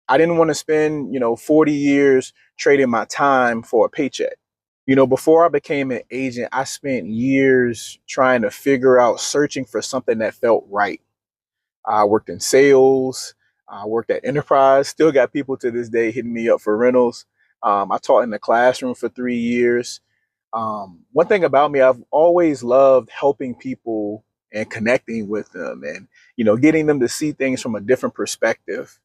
I didn't want to spend, 40 years trading my time for a paycheck. Before I became an agent, I spent years trying to figure out, searching for something that felt right. I worked in sales. I worked at enterprise. Still got people to this day hitting me up for rentals. I taught in the classroom for 3 years. One thing about me, I've always loved helping people and connecting with them, and getting them to see things from a different perspective.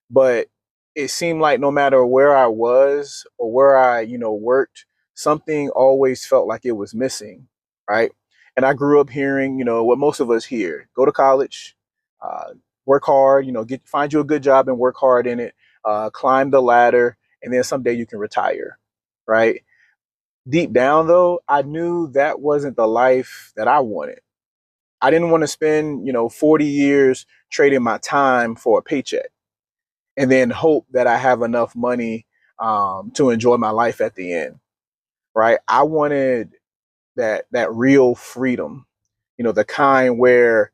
But it seemed like no matter where I was or where I worked, something always felt like it was missing, right? And I grew up hearing what most of us hear: go to college, uh, work hard, find you a good job and work hard in it, climb the ladder, and then someday you can retire, right? Deep down though, I knew that wasn't the life that I wanted. I didn't want to spend 40 years trading my time for a paycheck and then hope that I have enough money to enjoy my life at the end, right? I wanted that real freedom, the kind where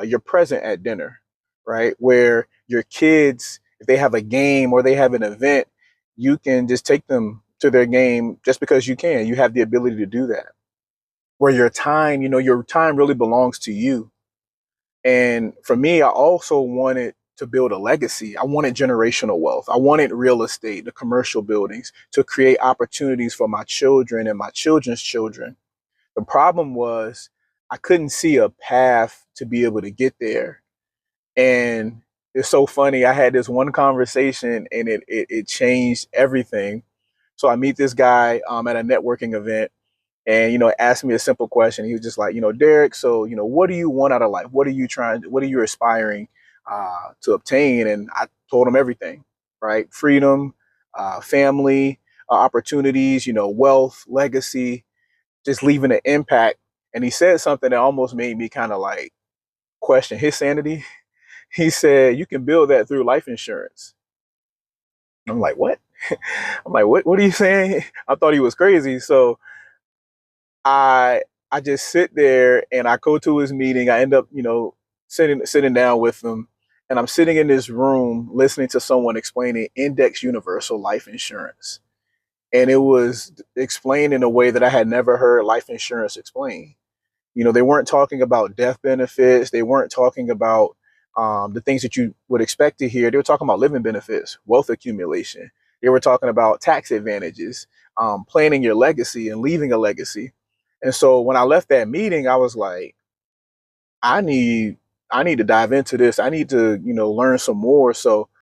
you're present at dinner, right? Where your kids, if they have a game or they have an event, you can just take them to their game just because you can. You have the ability to do that. Where your time really belongs to you. And for me, I also wanted to build a legacy. I wanted generational wealth. I wanted real estate, the commercial buildings, to create opportunities for my children and my children's children. The problem was I couldn't see a path to be able to get there. And it's so funny. I had this one conversation and it changed everything. So I meet this guy at a networking event, and asked me a simple question. He was just like, Derek, so what do you want out of life? What are you aspiring to obtain? And I told him everything, right? Freedom, family, opportunities, wealth, legacy, just leaving an impact. And he said something that almost made me kind of like question his sanity. He said, you can build that through life insurance. I'm like, what? I'm like, what are you saying? I thought he was crazy. So I I just sit there and I go to his meeting. I end up, sitting down with him, and I'm sitting in this room listening to someone explaining index universal life insurance. And it was explained in a way that I had never heard life insurance explained. They weren't talking about death benefits. They weren't talking about the things that you would expect to hear. They were talking about living benefits, wealth accumulation. They were talking about tax advantages, planning your legacy and leaving a legacy. And so when I left that meeting, I was like, I need I need to dive into this. I need to learn some more. So